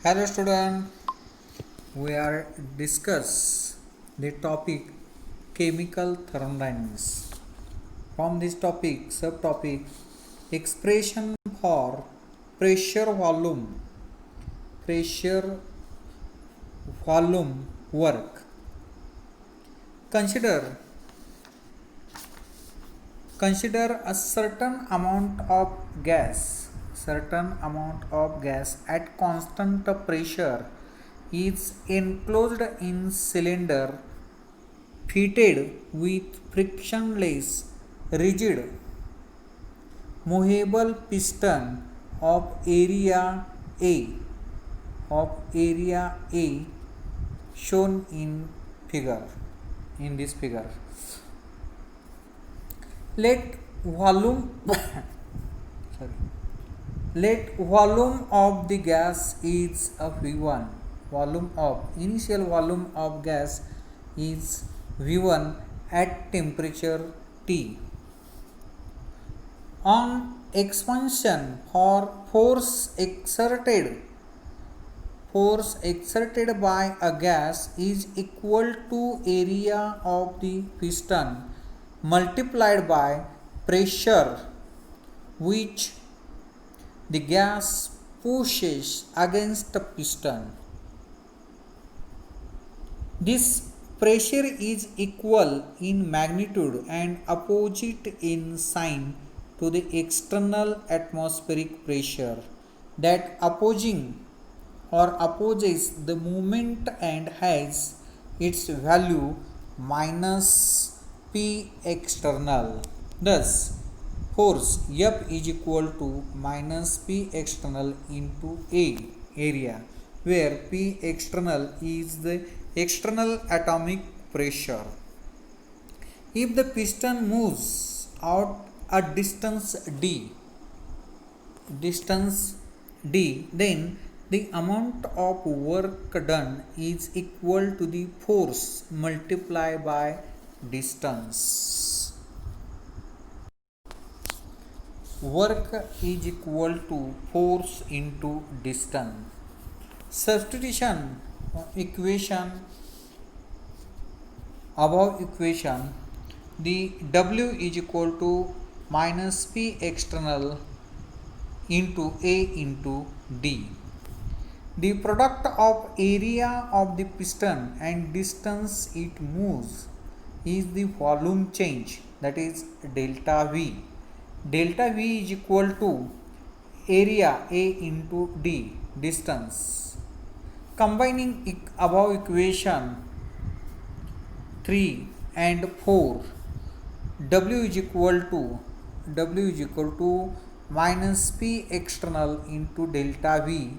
Hello student, we are discuss the topic chemical thermodynamics. From this topic, subtopic expression for pressure volume work. Consider consider a certain amount of gas at constant pressure is enclosed in cylinder fitted with frictionless rigid movable piston of A area A shown in this figure. Let volume sorry, let volume of the gas is a V1. Initial volume of gas is V1 at temperature T. On expansion for force exerted by a gas is equal to area of the piston multiplied by pressure which the gas pushes against the piston. This pressure is equal in magnitude and opposite in sign to the external atmospheric pressure that opposes the movement and has its value minus P external. Thus, force F is equal to minus P external into A area, where P external is the external atomic pressure. If the piston moves out a distance d, then the amount of work done is equal to the force multiplied by distance. Work is equal to force into distance. Substitution above equation, the W is equal to minus P external into A into D. The product of area of the piston and distance it moves is the volume change, that is delta V. Delta V is equal to area A into D, distance. Combining above equation 3 and 4, W is equal to minus P external into delta V.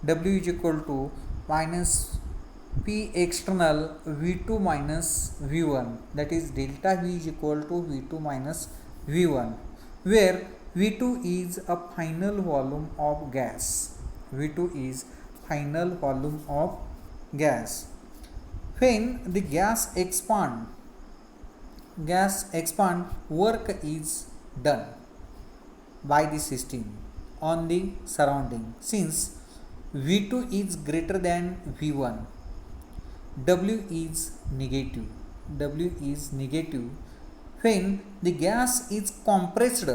W is equal to minus P external V2 minus V1, that is delta V is equal to V2 minus V1, where V2 is a final volume of gas. When the gas expand, work is done by the system on the surrounding. Since V2 is greater than V1, W is negative. When the gas is compressed,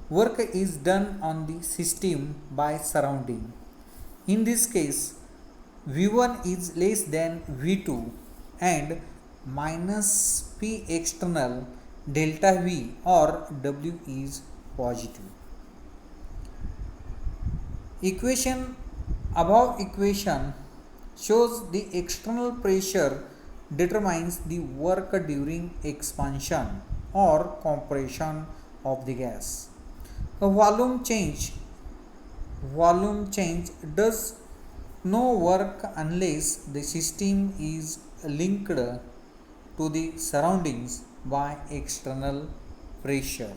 work is done on the system by surrounding. In this case, V1 is less than V2 and minus P external delta V or W is positive. Above equation shows the external pressure determines the work during expansion or compression of the gas. A volume change does no work unless the system is linked to the surroundings by external pressure.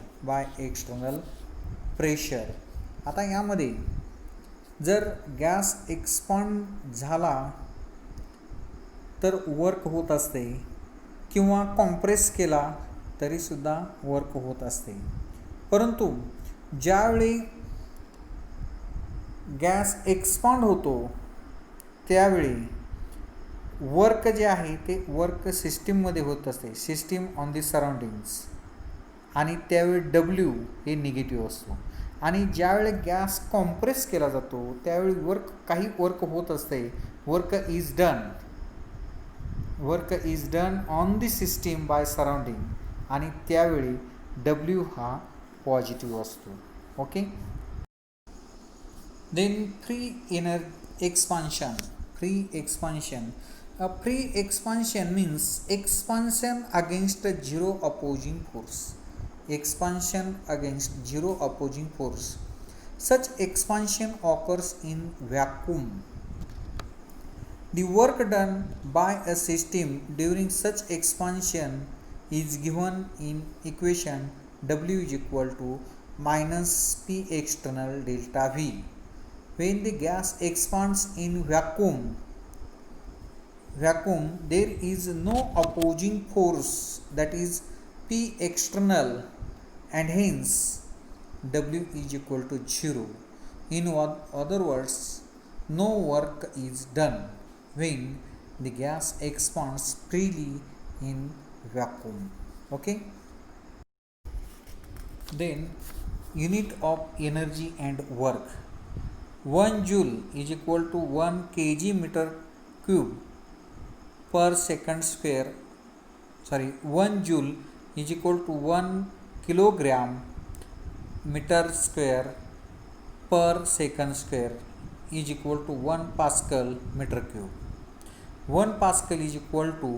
आता यामध्ये जर gas expand झाला तर work होत असते किंवा compress केला तरीसुद्धा वर्क होत असते. परंतु ज्यावेळी गॅस एक्सपांड होतो त्यावेळी वर्क जे आहे ते वर्क सिस्टीममध्ये होत असते, सिस्टीम ऑन दी सराउंडिंग्स, आणि त्यावेळी डब्ल्यू हे निगेटिव्ह असतो. आणि ज्यावेळी गॅस कॉम्प्रेस केला जातो त्यावेळी काही वर्क होत असते, work is done on the system by surrounding, आणि त्यावेळी डब्ल्यू हा पॉझिटिव्ह असतो. Okay. Then expansion. Free expansion means expansion against zero opposing force. Expansion against zero opposing force. Such expansion occurs in vacuum. The work done by a system during such expansion is given in equation W is equal to minus P external delta V. When the gas expands in vacuum, there is no opposing force, that is P external, and hence W is equal to 0. In other words, no work is done when the gas expands freely in vacuum. Okay. Then unit of energy and work. 1 joule is equal to 1 kg meter cube per second square. 1 joule is equal to 1 kilogram meter square per second square is equal to 1 Pascal meter cube. 1 Pascal is equal to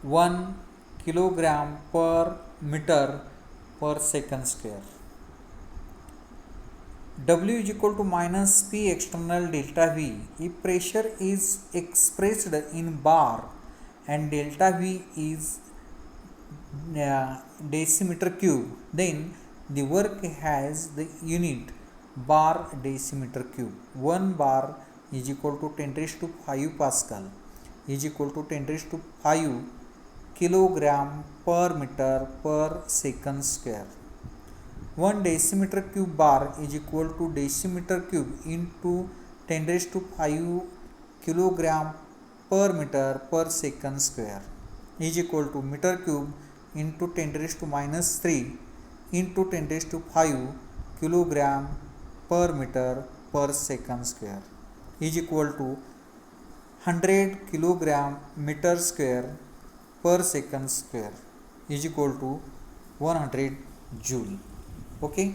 1 kilogram per meter per second square. W is equal to minus P external delta V. If pressure is expressed in bar and delta V is decimeter cube, then the work has the unit bar decimeter cube. 1 bar is equal to 10 raised to 5 Pascal is equal to 10 raised to 5 kilogram per meter per second square. 1 decimeter cube bar is equal to decimeter cube into 10 raised to 5 kilogram per meter per second square is equal to meter cube into 10 raised to minus 3 into 10 raised to 5 kilogram per meter per second square is equal to 100 kilogram meter square per second square is equal to 100 joule. Okay.